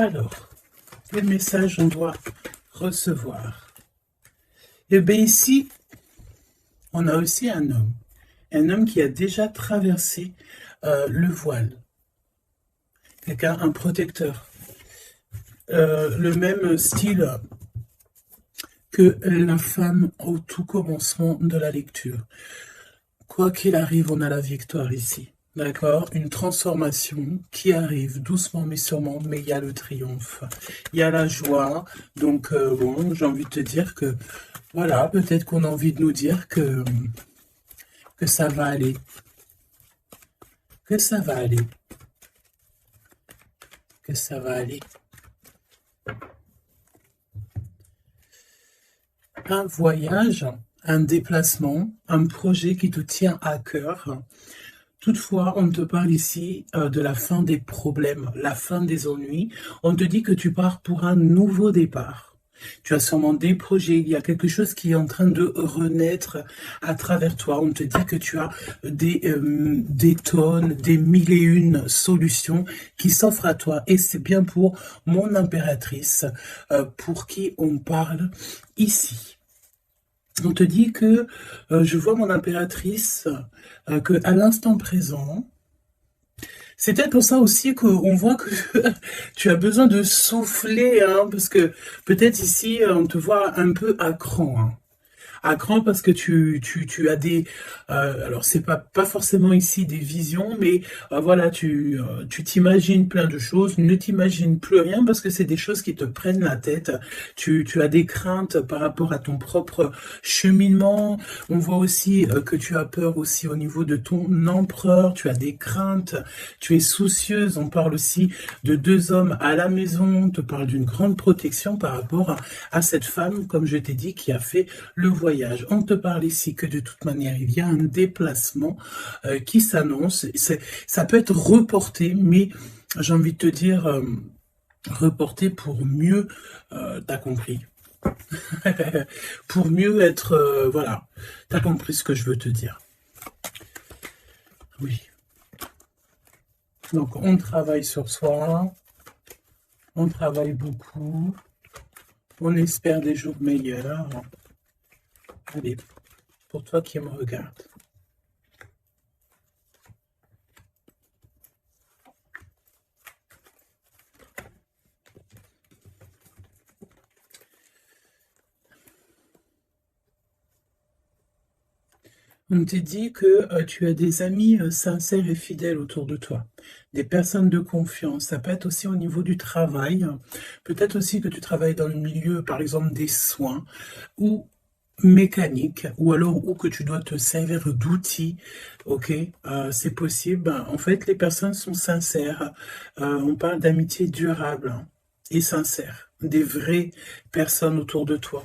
Alors, quel message on doit recevoir? Et bien ici, on a aussi un homme qui a déjà traversé le voile. Quelqu'un, un protecteur. Le même style que la femme au tout commencement de la lecture. Quoi qu'il arrive, on a la victoire ici. D'accord? Une transformation qui arrive doucement mais sûrement, mais il y a le triomphe. Il y a la joie. Donc, bon, j'ai envie de te dire que, voilà, peut-être qu'on a envie de nous dire que ça va aller. Que ça va aller. Que ça va aller. Un voyage, un déplacement, un projet qui te tient à cœur. Toutefois, on te parle ici de la fin des problèmes, la fin des ennuis. On te dit que tu pars pour un nouveau départ. Tu as sûrement des projets, il y a quelque chose qui est en train de renaître à travers toi. On te dit que tu as des tonnes, des mille et une solutions qui s'offrent à toi. Et c'est bien pour mon impératrice, pour qui on parle ici. On te dit que je vois mon impératrice, que à l'instant présent, c'est peut-être pour ça aussi qu'on voit que tu as besoin de souffler, hein, parce que peut-être ici, on te voit un peu à cran, hein. À cran parce que tu as des... alors, c'est pas forcément ici des visions, mais voilà, tu t'imagines plein de choses, ne t'imagines plus rien parce que c'est des choses qui te prennent la tête. Tu as des craintes par rapport à ton propre cheminement. On voit aussi que tu as peur aussi au niveau de ton empereur. Tu as des craintes, tu es soucieuse. On parle aussi de deux hommes à la maison. On te parle d'une grande protection par rapport à cette femme, comme je t'ai dit, qui a fait le voyage. On te parle ici que de toute manière, il y a un déplacement qui s'annonce. Ça peut être reporté, mais j'ai envie de te dire, reporté pour mieux, t'as compris. Pour mieux être, voilà, t'as compris ce que je veux te dire. Oui. Donc, on travaille sur soi, on travaille beaucoup, on espère des jours meilleurs. Allez, pour toi qui me regarde. On te dit que tu as des amis sincères et fidèles autour de toi, des personnes de confiance. Ça peut être aussi au niveau du travail, peut-être aussi que tu travailles dans le milieu, par exemple, des soins, ou mécanique, ou alors ou que tu dois te servir d'outils, ok, c'est possible. En fait, les personnes sont sincères. On parle d'amitié durable et sincère, des vraies personnes autour de toi.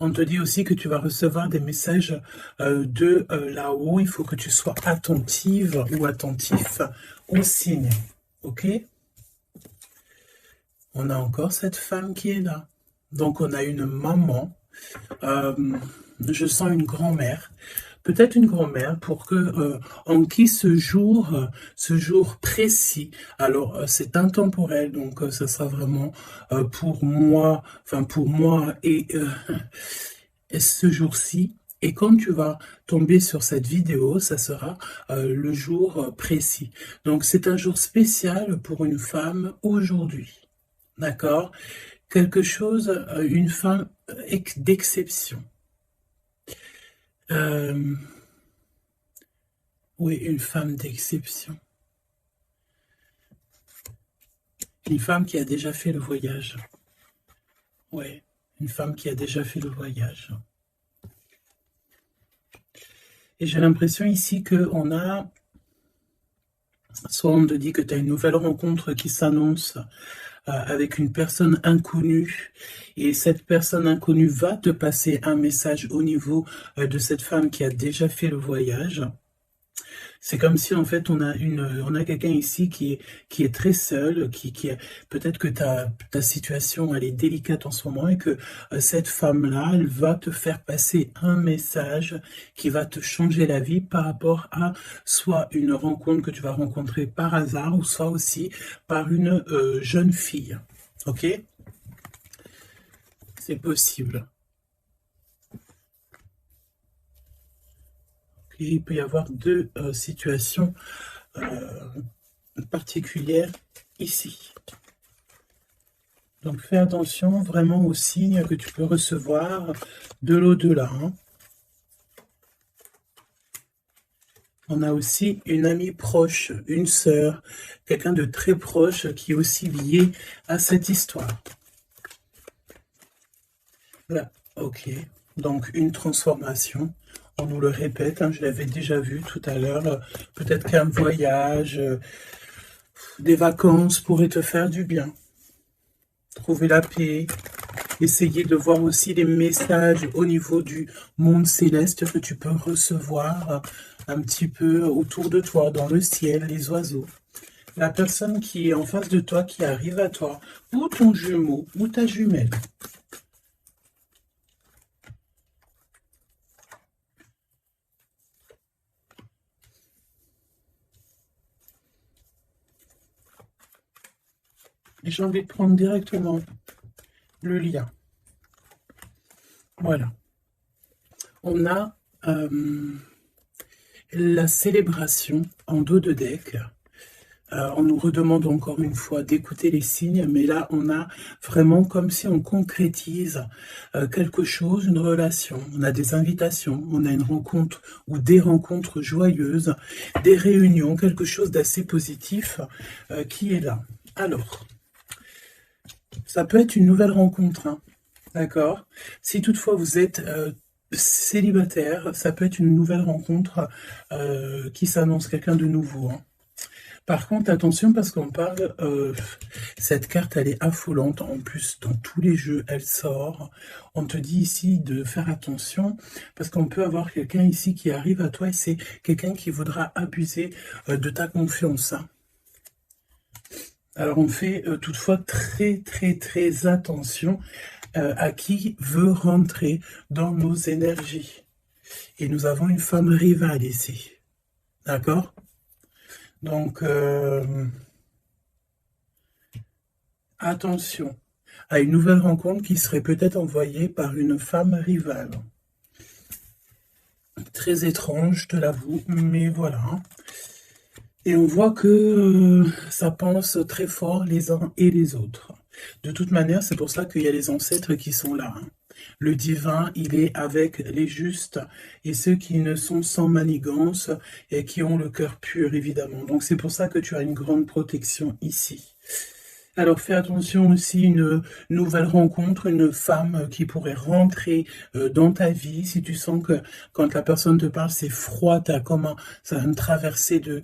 On te dit aussi que tu vas recevoir des messages de là-haut. Il faut que tu sois attentive ou attentif aux signes, ok? On a encore cette femme qui est là. Donc, on a une maman. Je sens une grand-mère, peut-être une grand-mère pour que en qui ce jour précis, alors c'est intemporel, donc ça sera vraiment pour moi, enfin pour moi et ce jour-ci. Et quand tu vas tomber sur cette vidéo, ça sera le jour précis. Donc c'est un jour spécial pour une femme aujourd'hui, d'accord? Quelque chose, une femme d'exception. Oui, une femme d'exception. Une femme qui a déjà fait le voyage. Oui, une femme qui a déjà fait le voyage. Et j'ai l'impression ici qu'on a... Soit on te dit que tu as une nouvelle rencontre qui s'annonce avec une personne inconnue, et cette personne inconnue va te passer un message au niveau de cette femme qui a déjà fait le voyage. C'est comme si en fait on a quelqu'un ici qui est très seul, peut-être que ta situation elle est délicate en ce moment et que cette femme-là, elle va te faire passer un message qui va te changer la vie par rapport à soit une rencontre que tu vas rencontrer par hasard ou soit aussi par une jeune fille. Ok? C'est possible. Il peut y avoir deux situations particulières ici. Donc fais attention vraiment aux signes que tu peux recevoir de l'au-delà. Hein. On a aussi une amie proche, une sœur, quelqu'un de très proche qui est aussi lié à cette histoire. Voilà, ok. Donc une transformation. On nous le répète, hein, je l'avais déjà vu tout à l'heure. Peut-être qu'un voyage, des vacances pourraient te faire du bien. Trouver la paix, essayer de voir aussi les messages au niveau du monde céleste que tu peux recevoir un petit peu autour de toi, dans le ciel, les oiseaux. La personne qui est en face de toi, qui arrive à toi, ou ton jumeau, ou ta jumelle. Et j'ai envie de prendre directement le lien. Voilà. On a la célébration en dos de deck. On nous redemande encore une fois d'écouter les signes, mais là, on a vraiment comme si on concrétise quelque chose, une relation. On a des invitations, on a une rencontre ou des rencontres joyeuses, des réunions, quelque chose d'assez positif qui est là. Alors, ça peut être une nouvelle rencontre, hein, d'accord? Si toutefois vous êtes célibataire, ça peut être une nouvelle rencontre qui s'annonce, quelqu'un de nouveau. Hein. Par contre, attention parce qu'on parle, cette carte elle est affolante, en plus dans tous les jeux elle sort. On te dit ici de faire attention parce qu'on peut avoir quelqu'un ici qui arrive à toi et c'est quelqu'un qui voudra abuser de ta confiance. Hein. Alors on fait toutefois très attention à qui veut rentrer dans nos énergies. Et nous avons une femme rivale ici. D'accord? Donc, attention à une nouvelle rencontre qui serait peut-être envoyée par une femme rivale. Très étrange, je te l'avoue, mais voilà. Et on voit que ça pense très fort les uns et les autres. De toute manière, c'est pour ça qu'il y a les ancêtres qui sont là. Hein. Le divin, il est avec les justes et ceux qui ne sont sans manigance et qui ont le cœur pur, évidemment. Donc c'est pour ça que tu as une grande protection ici. Alors fais attention aussi, une nouvelle rencontre, une femme qui pourrait rentrer dans ta vie. Si tu sens que quand la personne te parle, c'est froid, tu as comme ça, une traversée de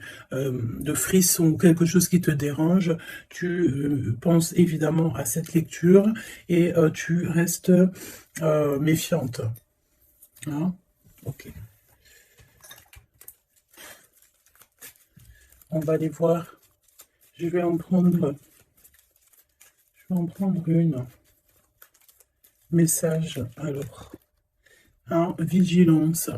frissons ou quelque chose qui te dérange, tu penses évidemment à cette lecture et tu restes méfiante. Hein? Ok. On va aller voir. Je vais en prendre une. Message, alors. Hein, vigilance.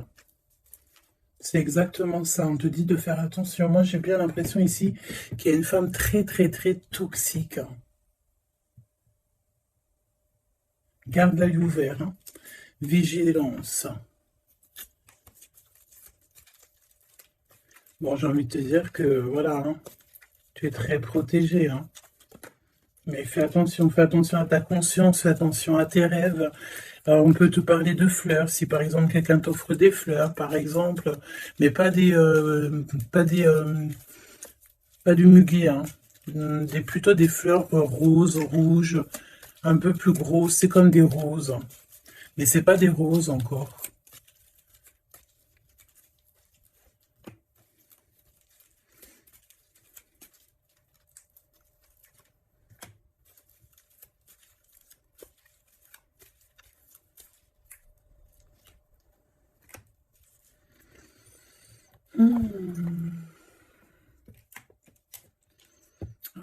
C'est exactement ça. On te dit de faire attention. Moi, j'ai bien l'impression ici qu'il y a une femme très toxique. Garde l'œil ouvert. Hein. Vigilance. Bon, j'ai envie de te dire que, voilà, hein, tu es très protégé. Hein. Mais fais attention à ta conscience, fais attention à tes rêves. On peut te parler de fleurs, si par exemple quelqu'un t'offre des fleurs, par exemple, mais pas du muguet, hein. Plutôt des fleurs roses, rouges, un peu plus grosses, c'est comme des roses, mais c'est pas des roses encore.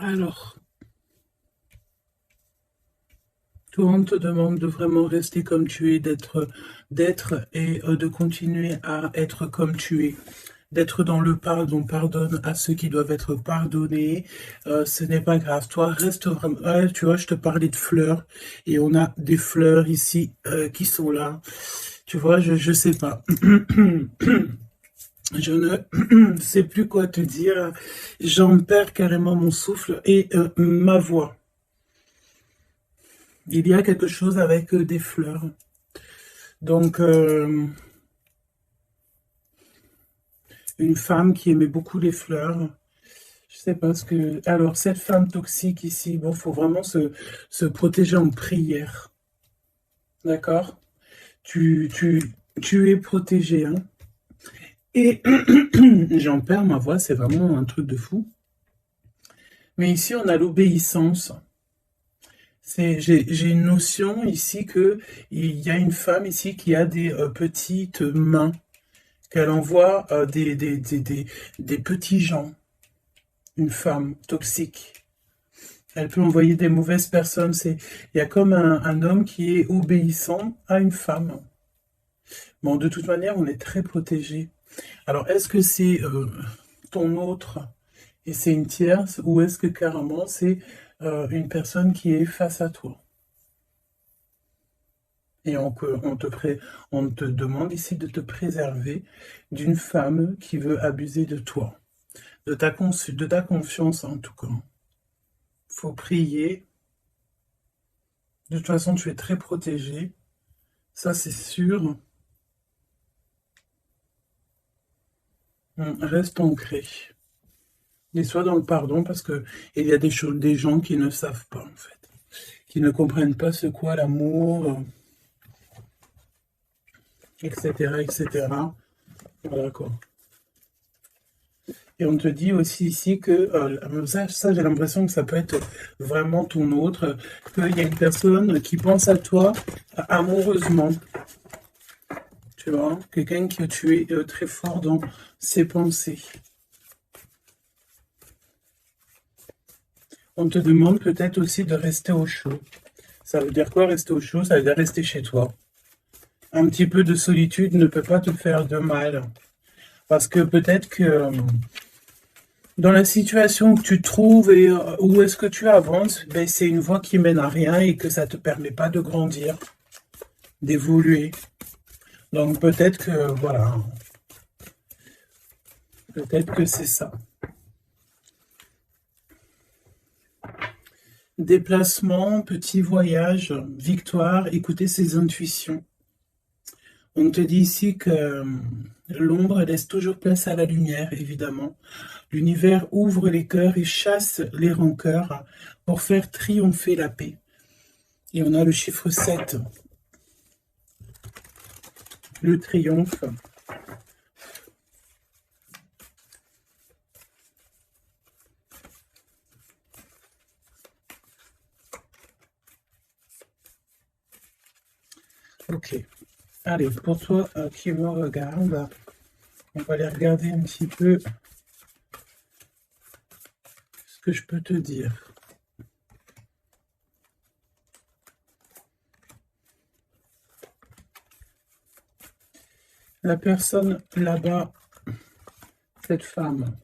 Alors, toi, on te demande de vraiment rester comme tu es, d'être et de continuer à être comme tu es. D'être dans le pardon, pardonne à ceux qui doivent être pardonnés, ce n'est pas grave, toi reste vraiment, ouais, tu vois, je te parlais de fleurs, et on a des fleurs ici qui sont là, tu vois, je sais pas, je ne sais plus quoi te dire, j'en perds carrément mon souffle et ma voix. Il y a quelque chose avec des fleurs, donc une femme qui aimait beaucoup les fleurs. Je sais pas ce que... Alors, cette femme toxique ici, bon, faut vraiment se protéger en prière. D'accord? Tu es protégé, hein? Et j'en perds ma voix, c'est vraiment un truc de fou. Mais ici, on a l'obéissance. J'ai une notion ici que il y a une femme ici qui a des petites mains, qu'elle envoie des petits gens. Une femme toxique. Elle peut envoyer des mauvaises personnes. Il y a comme un homme qui est obéissant à une femme. Bon, de toute manière, on est très protégé. Alors, est-ce que c'est ton autre et c'est une tierce, ou est-ce que carrément c'est une personne qui est face à toi? Et on te demande ici de te préserver d'une femme qui veut abuser de toi, de ta confiance en tout cas. Faut prier. De toute façon, tu es très protégé. Ça, c'est sûr. Reste ancré. Et sois dans le pardon parce que il y a des gens qui ne savent pas, en fait. Qui ne comprennent pas ce qu'est l'amour, etc., etc. Voilà, quoi. Et on te dit aussi ici que, ça j'ai l'impression que ça peut être vraiment ton autre, qu'il y a une personne qui pense à toi amoureusement. Tu vois, quelqu'un que tu es très fort dans ses pensées. On te demande peut-être aussi de rester au chaud. Ça veut dire quoi rester au chaud? Ça veut dire rester chez toi. Un petit peu de solitude ne peut pas te faire de mal. Parce que peut-être que dans la situation que tu te trouves et où est-ce que tu avances, ben, c'est une voie qui mène à rien et que ça ne te permet pas de grandir, d'évoluer. Donc peut-être que, voilà, peut-être que c'est ça. Déplacement, petit voyage, victoire, écouter ses intuitions. On te dit ici que l'ombre laisse toujours place à la lumière, évidemment. L'univers ouvre les cœurs et chasse les rancœurs pour faire triompher la paix. Et on a le chiffre 7. Le triomphe. Ok. Allez, pour toi qui me regarde, on va aller regarder un petit peu ce que je peux te dire. La personne là-bas, cette femme.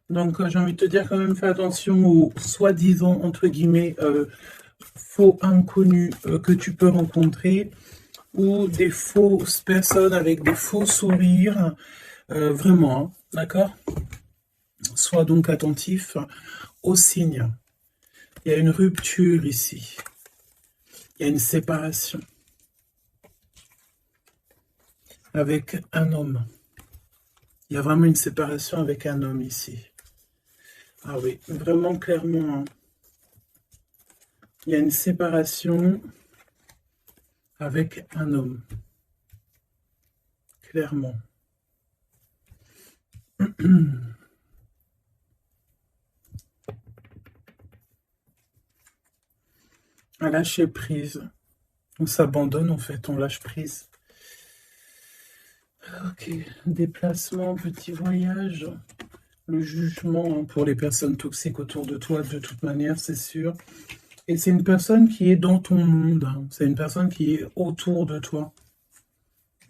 Donc j'ai envie de te dire quand même, fais attention aux soi-disant, entre guillemets, faux inconnus que tu peux rencontrer, ou des fausses personnes avec des faux sourires, vraiment, hein, d'accord? Sois donc attentif aux signes. Il y a une rupture ici. Il y a une séparation avec un homme. Il y a vraiment une séparation avec un homme ici. Ah oui, vraiment clairement. Hein. Il y a une séparation avec un homme. Clairement. À lâcher prise. On s'abandonne en fait, on lâche prise. Ok, déplacement, petit voyage. le jugement, hein, pour les personnes toxiques autour de toi, de toute manière, c'est sûr. Et c'est une personne qui est dans ton monde, hein. C'est une personne qui est autour de toi.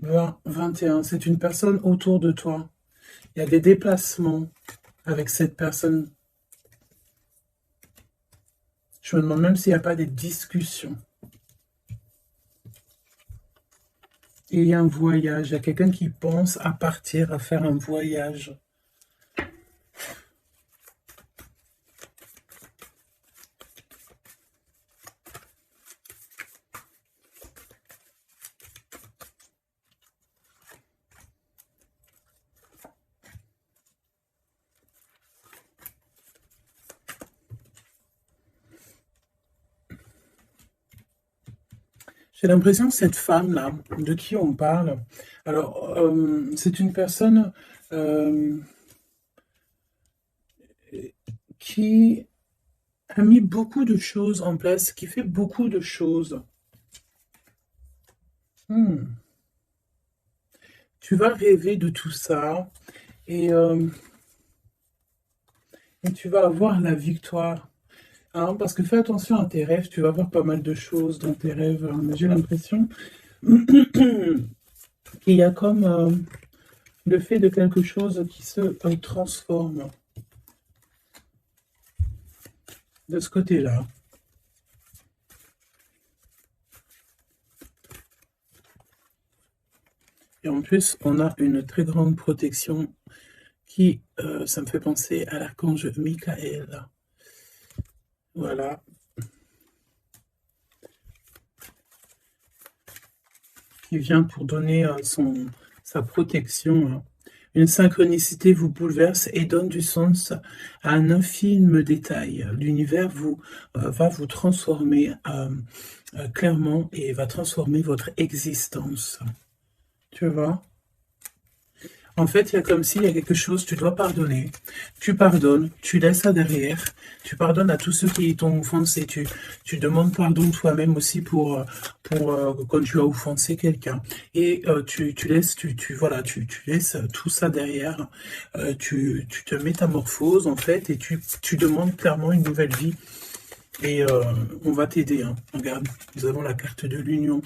20, 21, c'est une personne autour de toi. Il y a des déplacements avec cette personne. Je me demande même s'il n'y a pas des discussions. Et il y a un voyage, il y a quelqu'un qui pense à partir, à faire un voyage. J'ai l'impression que cette femme-là, de qui on parle, alors, c'est une personne qui a mis beaucoup de choses en place, qui fait beaucoup de choses. Tu vas rêver de tout ça et, et tu vas avoir la victoire. Hein, parce que fais attention à tes rêves, tu vas voir pas mal de choses dans tes rêves. Hein, mais j'ai l'impression qu'il y a comme le fait de quelque chose qui se transforme de ce côté-là. Et en plus, on a une très grande protection qui, ça me fait penser à l'archange Michael. Voilà. Qui vient pour donner sa protection. Hein. Une synchronicité vous bouleverse et donne du sens à un infime détail. L'univers va vous transformer clairement et va transformer votre existence. Tu vois? En fait, il y a comme s'il y a quelque chose, tu dois pardonner. Tu pardonnes, tu laisses ça derrière. Tu pardonnes à tous ceux qui t'ont offensé. Tu demandes pardon toi-même aussi pour quand tu as offensé quelqu'un. Et tu laisses, voilà, tu laisses tout ça derrière. Tu te métamorphoses, en fait, et tu demandes clairement une nouvelle vie. Et on va t'aider. Hein. Regarde, nous avons la carte de l'union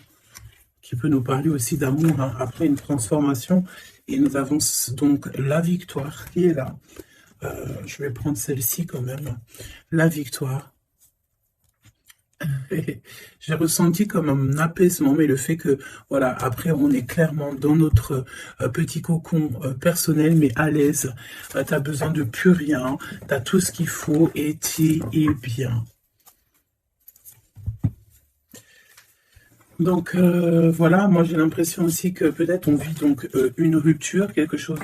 qui peut nous parler aussi d'amour, hein, après une transformation. Et nous avons donc la victoire qui est là. Je vais prendre celle-ci quand même. La victoire. J'ai ressenti comme un apaisement, mais le fait que, voilà, après, on est clairement dans notre petit cocon personnel, mais à l'aise. Tu as besoin de plus rien. Tu as tout ce qu'il faut et tu es bien. Donc voilà, moi j'ai l'impression aussi que peut-être on vit donc une rupture, quelque chose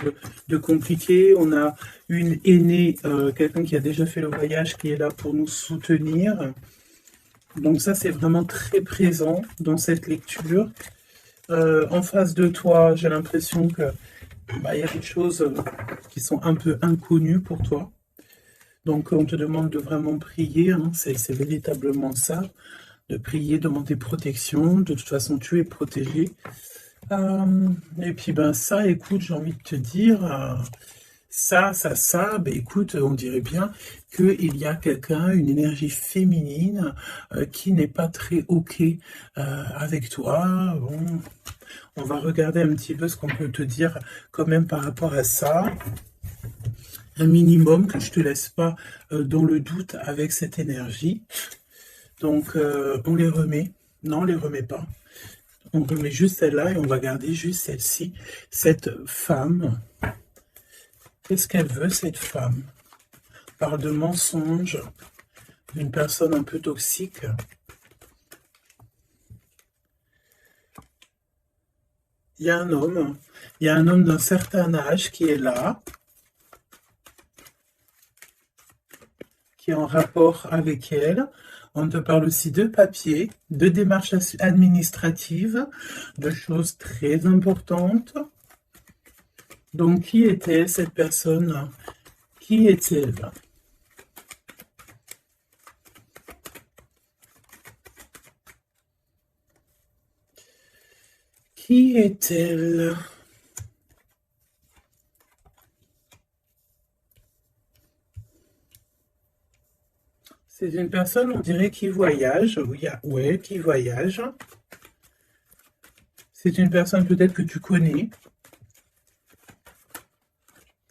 de compliqué. On a une aînée, quelqu'un qui a déjà fait le voyage, qui est là pour nous soutenir. Donc ça c'est vraiment très présent dans cette lecture. En face de toi, j'ai l'impression que y a des choses qui sont un peu inconnues pour toi. Donc on te demande de vraiment prier, hein, c'est véritablement ça. De prier, demander protection. De toute façon, tu es protégé. Et puis, ben ça, écoute, j'ai envie de te dire, ben écoute, on dirait bien qu'il y a quelqu'un, une énergie féminine qui n'est pas très OK avec toi. Bon, on va regarder un petit peu ce qu'on peut te dire quand même par rapport à ça. Un minimum que je te laisse pas dans le doute avec cette énergie. Donc, on les remet. Non, on les remet pas. On remet juste celle-là et on va garder juste celle-ci. Cette femme, qu'est-ce qu'elle veut, cette femme? Parle de mensonge, d'une personne un peu toxique. Il y a un homme d'un certain âge qui est là, qui est en rapport avec elle. On te parle aussi de papier, de démarches administratives, de choses très importantes. Donc, qui était cette personne? Qui est-elle? Qui est-elle? C'est une personne, on dirait, qui voyage. Oui, ouais, qui voyage. C'est une personne peut-être que tu connais.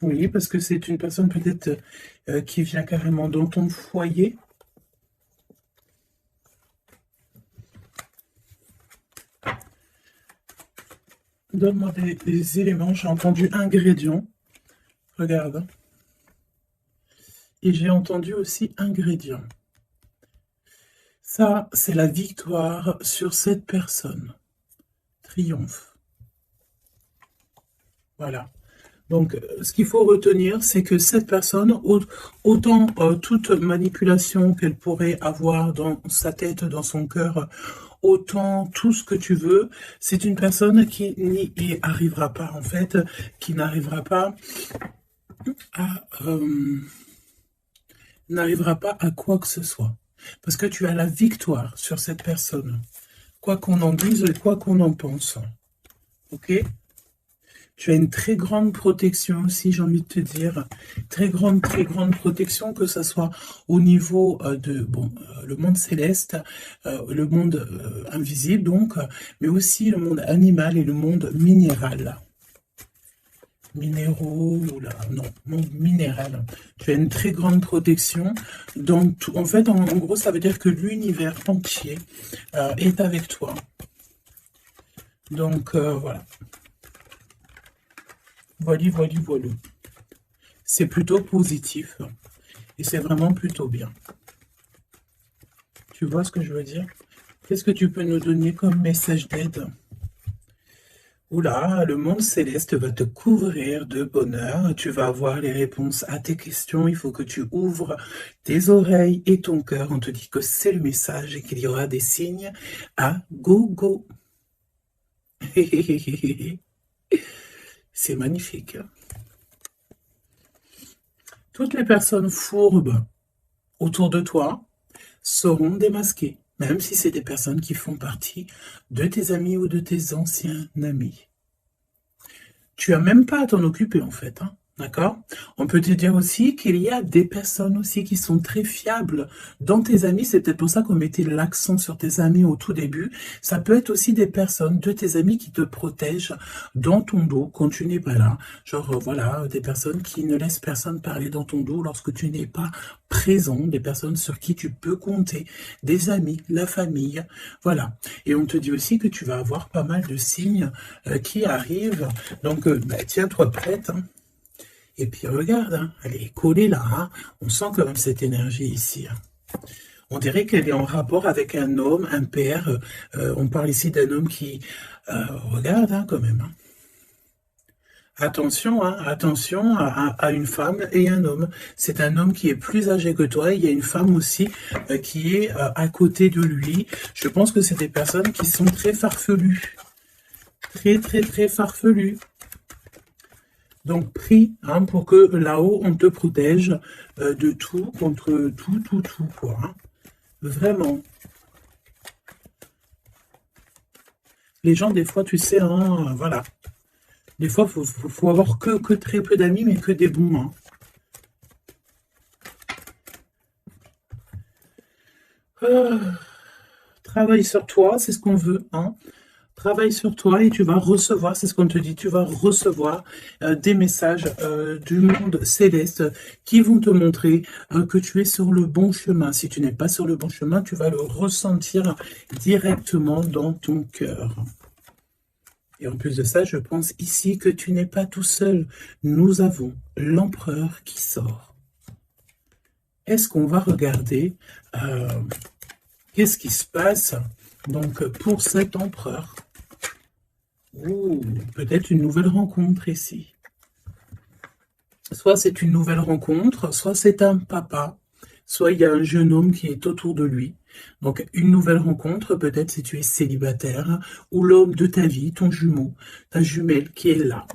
Oui, parce que c'est une personne peut-être qui vient carrément dans ton foyer. Donne-moi des éléments. J'ai entendu ingrédients. Regarde. Et j'ai entendu aussi ingrédients. Ça, c'est la victoire sur cette personne. Triomphe. Voilà. Donc, ce qu'il faut retenir, c'est que cette personne, autant toute manipulation qu'elle pourrait avoir dans sa tête, dans son cœur, autant tout ce que tu veux, c'est une personne qui n'y arrivera pas, en fait, qui n'arrivera pas à quoi que ce soit. Parce que tu as la victoire sur cette personne. Quoi qu'on en dise, quoi qu'on en pense. Ok ? Tu as une très grande protection aussi, j'ai envie de te dire. Très grande protection, que ce soit au niveau de le monde céleste, le monde invisible, donc, mais aussi le monde animal et le monde minéral. Minéraux, non, monde minéral. Tu as une très grande protection. Donc, en fait, en gros, ça veut dire que l'univers entier est avec toi. Donc, voilà. Voilà. C'est plutôt positif. Et c'est vraiment plutôt bien. Tu vois ce que je veux dire? Qu'est-ce que tu peux nous donner comme message d'aide? Oula, le monde céleste va te couvrir de bonheur. Tu vas avoir les réponses à tes questions. Il faut que tu ouvres tes oreilles et ton cœur. On te dit que c'est le message et qu'il y aura des signes à gogo. C'est magnifique. Toutes les personnes fourbes autour de toi seront démasquées, même si c'est des personnes qui font partie de tes amis ou de tes anciens amis. Tu n'as même pas à t'en occuper, en fait, hein. D'accord? On peut te dire aussi qu'il y a des personnes aussi qui sont très fiables dans tes amis. C'est peut-être pour ça qu'on mettait l'accent sur tes amis au tout début. Ça peut être aussi des personnes de tes amis qui te protègent dans ton dos quand tu n'es pas là. Genre, voilà, des personnes qui ne laissent personne parler dans ton dos lorsque tu n'es pas présent. Des personnes sur qui tu peux compter. Des amis, la famille. Voilà. Et on te dit aussi que tu vas avoir pas mal de signes qui arrivent. Donc, tiens-toi prête, hein. Et puis regarde, hein, elle est collée là, hein. On sent quand même cette énergie ici, hein. On dirait qu'elle est en rapport avec un homme, un père. On parle ici d'un homme qui regarde, hein, quand même, hein. Attention, hein, attention à une femme et un homme. C'est un homme qui est plus âgé que toi. Il y a une femme aussi qui est à côté de lui. Je pense que c'est des personnes qui sont très farfelues. Très farfelues. Donc, prie, hein, pour que là-haut, on te protège de tout, contre tout, quoi. Hein. Vraiment. Les gens, des fois, tu sais, hein, voilà. Des fois, faut avoir que très peu d'amis, mais que des bons. Hein. Travaille sur toi, c'est ce qu'on veut, hein. Travaille sur toi et tu vas recevoir, c'est ce qu'on te dit, tu vas recevoir des messages du monde céleste qui vont te montrer que tu es sur le bon chemin. Si tu n'es pas sur le bon chemin, tu vas le ressentir directement dans ton cœur. Et en plus de ça, je pense ici que tu n'es pas tout seul. Nous avons l'empereur qui sort. Est-ce qu'on va regarder qu'est-ce qui se passe donc pour cet empereur? Ouh, peut-être une nouvelle rencontre ici. Soit c'est une nouvelle rencontre, soit c'est un papa, soit il y a un jeune homme qui est autour de lui. Donc une nouvelle rencontre, peut-être si tu es célibataire, ou l'homme de ta vie, ton jumeau, ta jumelle qui est là.